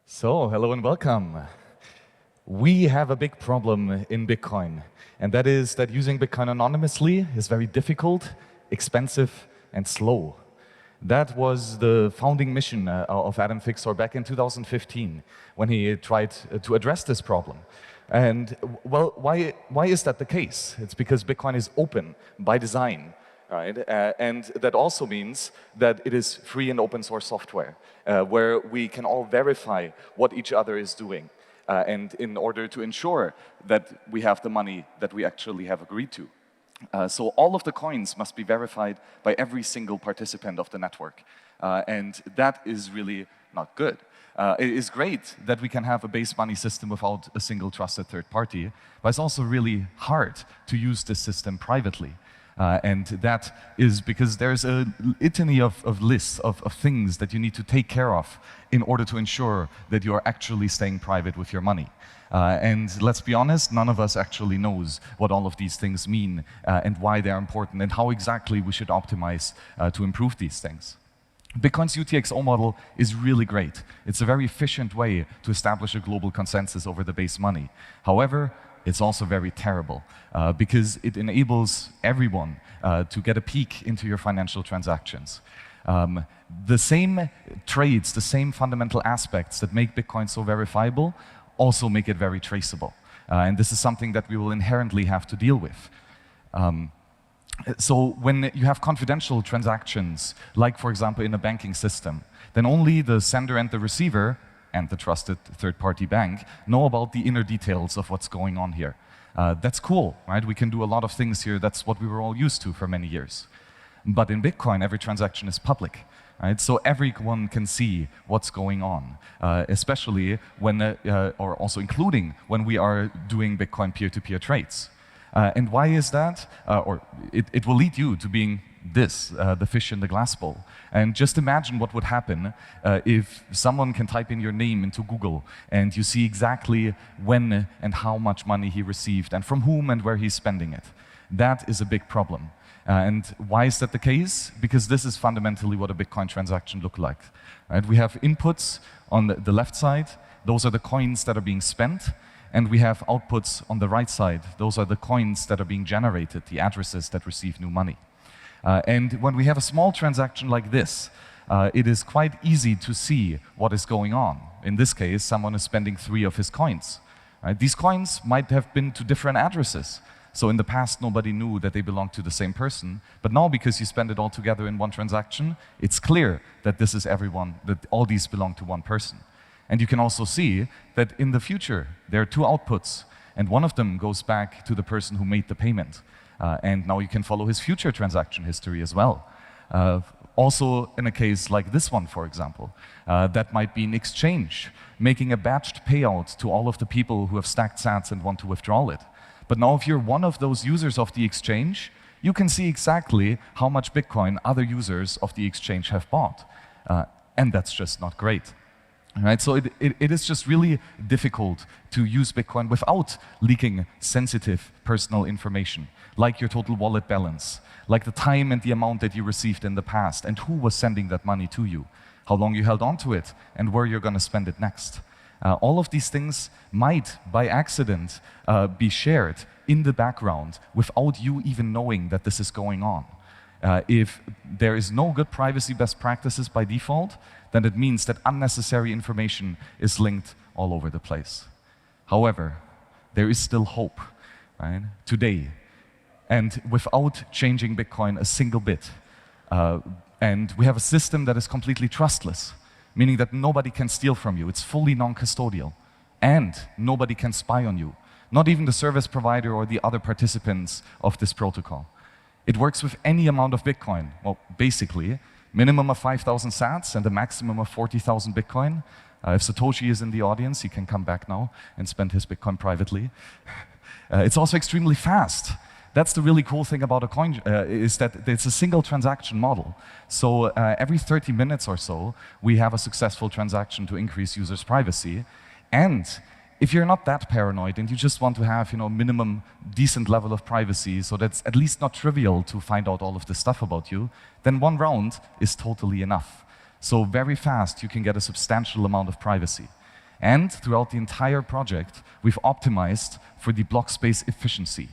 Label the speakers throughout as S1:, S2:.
S1: So, hello and welcome. We have a big problem in Bitcoin, and that is that using Bitcoin anonymously is very difficult, expensive, and slow. That was the founding mission of Adam Fixor back in 2015 when he tried to address this problem. And well, why is that the case? It's because Bitcoin is open by design. Right? And that also means that it is free and open source software, where we can all verify what each other is doing, and in order to ensure that we have the money that we actually have agreed to. So all of the coins must be verified by every single participant of the network, and that is really not good. It is great that we can have a base money system without a single trusted third party, but it's also really hard to use this system privately. And that is because there's a litany of lists of things that you need to take care of in order to ensure that you're actually staying private with your money. And let's be honest, none of us actually knows what all of these things mean and why they're important and how exactly we should optimize to improve these things. Bitcoin's UTXO model is really great. It's a very efficient way to establish a global consensus over the base money. However, it's also very terrible because it enables everyone to get a peek into your financial transactions. The same traits, the same fundamental aspects that make Bitcoin so verifiable also make it very traceable. And this is something that we will inherently have to deal with. So when you have confidential transactions, like for example in a banking system, then only the sender and the receiver and the trusted third-party bank know about the inner details of what's going on here. That's cool, right? We can do a lot of things here. That's what we were all used to for many years. But in Bitcoin, every transaction is public, right? So everyone can see what's going on, especially when, or also including when we are doing Bitcoin peer-to-peer trades. And why is that? It will lead you to being the fish in the glass bowl. And just imagine what would happen if someone can type in your name into Google and you see exactly when and how much money he received and from whom and where he's spending it. That is a big problem. And why is that the case? Because this is fundamentally what a Bitcoin transaction looks like. Right? We have inputs on the left side. Those are the coins that are being spent. And we have outputs on the right side. Those are the coins that are being generated, the addresses that receive new money. And when we have a small transaction like this, it is quite easy to see what is going on. In this case, someone is spending 3 of his coins. Right? These coins might have been to different addresses. So in the past, nobody knew that they belonged to the same person. But now, because you spend it all together in one transaction, it's clear that this is everyone, that all these belong to one person. And you can also see that in the future, there are 2 outputs, and one of them goes back to the person who made the payment. And now you can follow his future transaction history as well. Also in a case like this one, for example, that might be an exchange, making a batched payout to all of the people who have stacked sats and want to withdraw it. But now if you're one of those users of the exchange, you can see exactly how much Bitcoin other users of the exchange have bought. And that's just not great. Right, so it is just really difficult to use Bitcoin without leaking sensitive personal information, like your total wallet balance, like the time and the amount that you received in the past, and who was sending that money to you, how long you held on to it, and where you're going to spend it next. All of these things might, by accident, be shared in the background without you even knowing that this is going on. If there is no good privacy best practices by default, then it means that unnecessary information is linked all over the place. However, there is still hope, right? Today, and without changing Bitcoin a single bit. And we have a system that is completely trustless, meaning that nobody can steal from you. It's fully non-custodial, and nobody can spy on you, not even the service provider or the other participants of this protocol. It works with any amount of Bitcoin. Well, basically, minimum of 5,000 sats and a maximum of 40,000 Bitcoin. If Satoshi is in the audience, he can come back now and spend his Bitcoin privately. It's also extremely fast. That's the really cool thing about a coin, is that it's a single transaction model. So every 30 minutes or so, we have a successful transaction to increase users' privacy. And if you're not that paranoid and you just want to have, minimum decent level of privacy, so that's at least not trivial to find out all of this stuff about you, then 1 round is totally enough. So very fast, you can get a substantial amount of privacy. And throughout the entire project, we've optimized for the block space efficiency.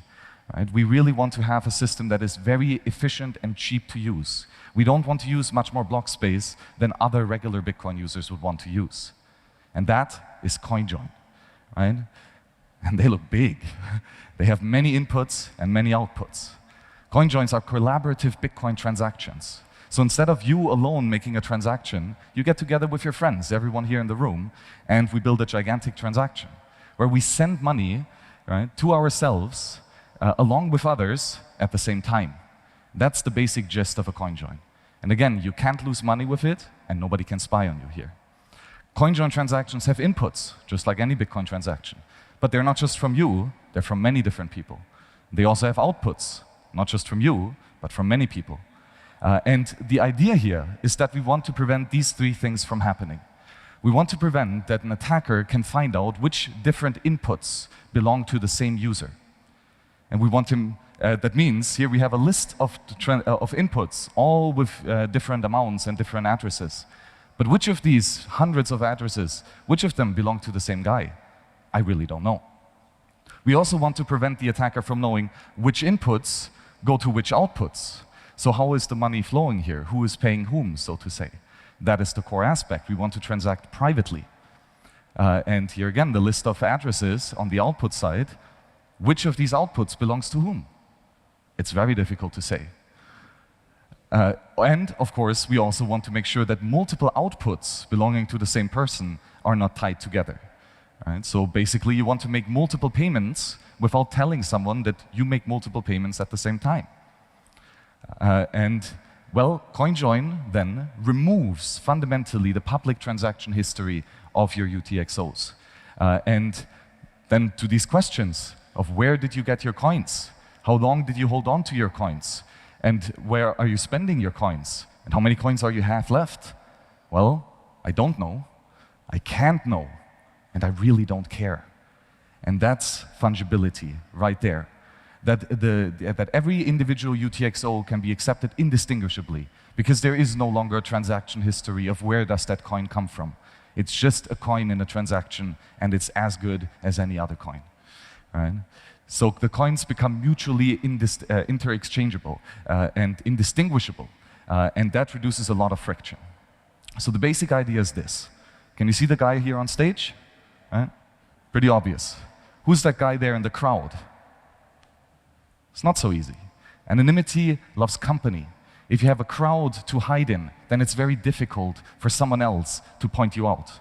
S1: Right? We really want to have a system that is very efficient and cheap to use. We don't want to use much more block space than other regular Bitcoin users would want to use. And that is coinjoin, right? And they look big. They have many inputs and many outputs. Coinjoins are collaborative Bitcoin transactions. So instead of you alone making a transaction, you get together with your friends, everyone here in the room, and we build a gigantic transaction where we send money, right, to ourselves along with others at the same time. That's the basic gist of a coinjoin. And again, you can't lose money with it, and nobody can spy on you here. Coinjoin transactions have inputs, just like any Bitcoin transaction. But they're not just from you, they're from many different people. They also have outputs, not just from you, but from many people. And the idea here is that we want to prevent these three things from happening. We want to prevent that an attacker can find out which different inputs belong to the same user. And we want him, that means here we have a list of inputs, all with different amounts and different addresses. But which of these hundreds of addresses, which of them belong to the same guy? I really don't know. We also want to prevent the attacker from knowing which inputs go to which outputs. So how is the money flowing here? Who is paying whom, so to say? That is the core aspect. We want to transact privately. And here again, the list of addresses on the output side, which of these outputs belongs to whom? It's very difficult to say. And of course, we also want to make sure that multiple outputs belonging to the same person are not tied together. Right? So basically, you want to make multiple payments without telling someone that you make multiple payments at the same time. Well, coinjoin then removes fundamentally the public transaction history of your UTXOs. And then to these questions of where did you get your coins? How long did you hold on to your coins? And where are you spending your coins? And how many coins are you have left? Well, I don't know. I can't know. And I really don't care. And that's fungibility right there. That every individual UTXO can be accepted indistinguishably because there is no longer a transaction history of where does that coin come from. It's just a coin in a transaction and it's as good as any other coin. Right? So the coins become mutually interexchangeable and indistinguishable, and that reduces a lot of friction. So the basic idea is this. Can you see the guy here on stage? Right? Pretty obvious. Who's that guy there in the crowd? It's not so easy. Anonymity loves company. If you have a crowd to hide in, then it's very difficult for someone else to point you out.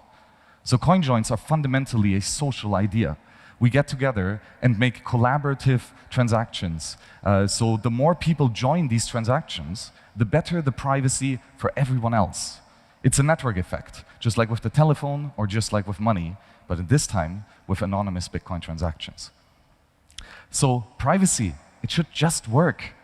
S1: So coinjoins are fundamentally a social idea. We get together and make collaborative transactions. So the more people join these transactions, the better the privacy for everyone else. It's a network effect, just like with the telephone or just like with money, but at this time with anonymous Bitcoin transactions. So privacy, it should just work,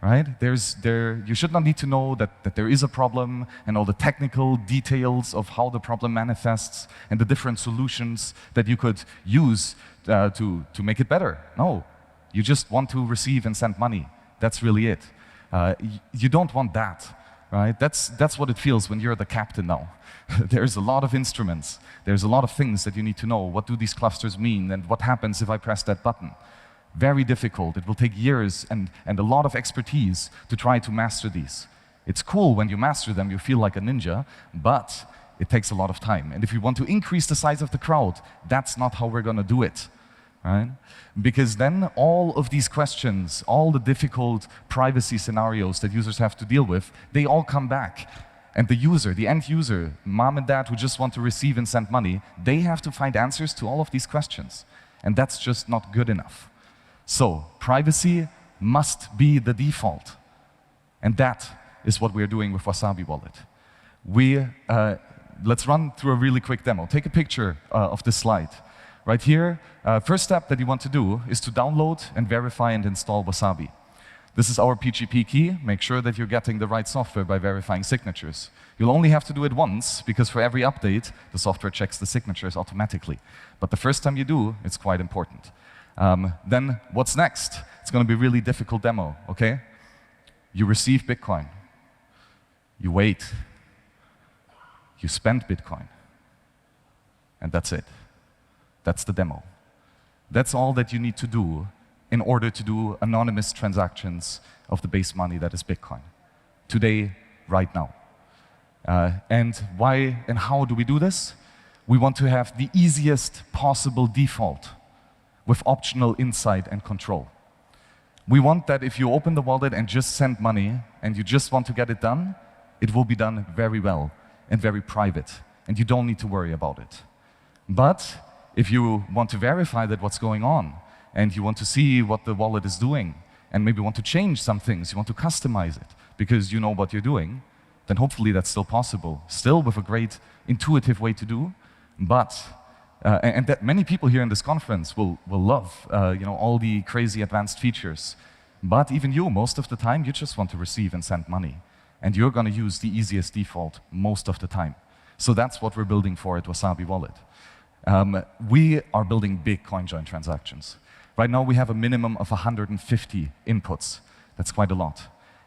S1: right? You should not need to know that there is a problem and all the technical details of how the problem manifests and the different solutions that you could use to make it better. No, you just want to receive and send money. That's really it. You don't want that, right? That's what it feels when you're the captain now. There's a lot of instruments. There's a lot of things that you need to know. What do these clusters mean and what happens if I press that button? Very difficult. It will take years and a lot of expertise to try to master these. It's cool when you master them, you feel like a ninja, but it takes a lot of time. And if you want to increase the size of the crowd, that's not how we're going to do it. Right? Because then all of these questions, all the difficult privacy scenarios that users have to deal with, they all come back. And the user, the end user, mom and dad who just want to receive and send money, they have to find answers to all of these questions. And that's just not good enough. So privacy must be the default. And that is what we're doing with Wasabi Wallet. Let's run through a really quick demo. Take a picture of this slide. Right here, first step that you want to do is to download and verify and install Wasabi. This is our PGP key. Make sure that you're getting the right software by verifying signatures. You'll only have to do it once, because for every update, the software checks the signatures automatically. But the first time you do, it's quite important. Then what's next? It's going to be a really difficult demo, okay? You receive Bitcoin. You wait. You spend Bitcoin. And that's it. That's the demo. That's all that you need to do in order to do anonymous transactions of the base money that is Bitcoin. Today, right now. And why and how do we do this? We want to have the easiest possible default with optional insight and control. We want that if you open the wallet and just send money and you just want to get it done, it will be done very well and very private, and you don't need to worry about it. But if you want to verify that what's going on and you want to see what the wallet is doing and maybe want to change some things, you want to customize it because you know what you're doing, then hopefully that's still possible, still with a great intuitive way to do, but and that many people here in this conference will love all the crazy advanced features. But even you, most of the time, you just want to receive and send money. And you're going to use the easiest default most of the time. So that's what we're building for at Wasabi Wallet. We are building big coinjoin transactions. Right now we have a minimum of 150 inputs. That's quite a lot.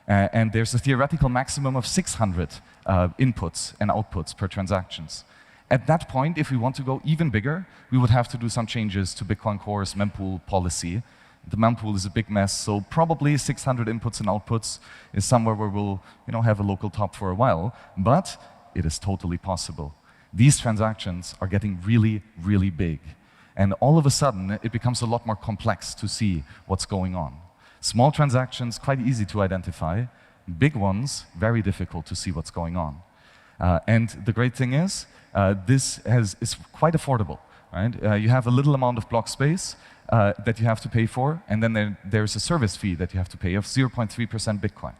S1: And there's a theoretical maximum of 600 inputs and outputs per transactions. At that point, if we want to go even bigger, we would have to do some changes to Bitcoin Core's mempool policy. The mempool is a big mess, so probably 600 inputs and outputs is somewhere where we'll have a local top for a while, but it is totally possible. These transactions are getting really, really big. And all of a sudden, it becomes a lot more complex to see what's going on. Small transactions, quite easy to identify. Big ones, very difficult to see what's going on. And the great thing is, this is quite affordable. Right? You have a little amount of block space that you have to pay for, and then there's a service fee that you have to pay of 0.3% Bitcoin.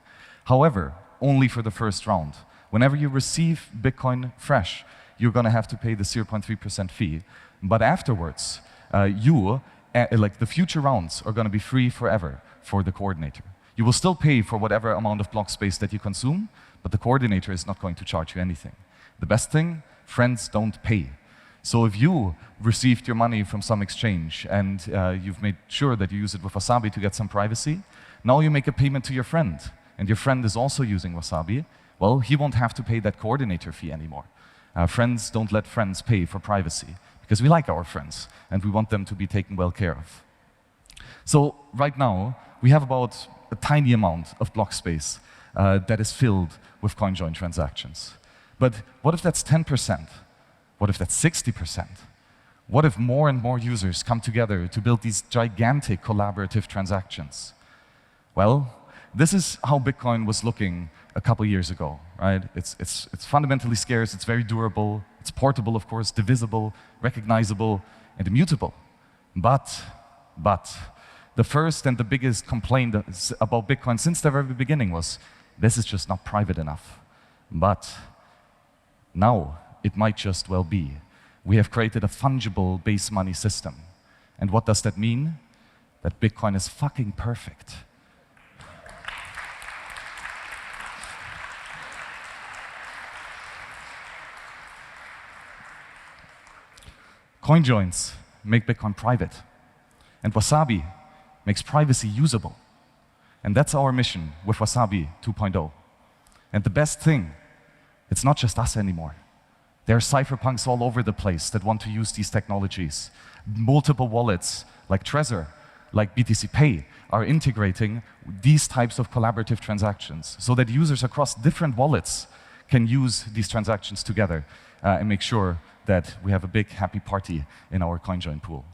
S1: However, only for the first round. Whenever you receive Bitcoin fresh, you're going to have to pay the 0.3% fee. But afterwards, like the future rounds are going to be free forever for the coordinator. You will still pay for whatever amount of block space that you consume, but the coordinator is not going to charge you anything. The best thing, friends don't pay. So if you received your money from some exchange and you've made sure that you use it with Wasabi to get some privacy, now you make a payment to your friend, and your friend is also using Wasabi, well, he won't have to pay that coordinator fee anymore. Friends don't let friends pay for privacy, because we like our friends, and we want them to be taken well care of. So right now, we have about a tiny amount of block space that is filled with CoinJoin transactions. But what if that's 10%? What if that's 60%? What if more and more users come together to build these gigantic collaborative transactions? Well, this is how Bitcoin was looking a couple years ago, right? It's fundamentally scarce, it's very durable, it's portable, of course, divisible, recognizable, and immutable. But the first and the biggest complaint about Bitcoin since the very beginning was, this is just not private enough. But now, it might just well be. We have created a fungible base money system. And what does that mean? That Bitcoin is fucking perfect. CoinJoins make Bitcoin private. And Wasabi makes privacy usable. And that's our mission with Wasabi 2.0. And the best thing, it's not just us anymore. There are cypherpunks all over the place that want to use these technologies. Multiple wallets, like Trezor, like BTC Pay, are integrating these types of collaborative transactions so that users across different wallets can use these transactions together and make sure that we have a big happy party in our CoinJoin pool.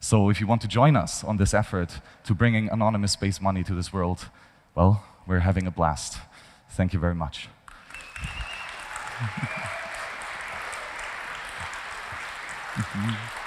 S1: So if you want to join us on this effort to bringing anonymous base money to this world, well, we're having a blast. Thank you very much. Mm-hmm.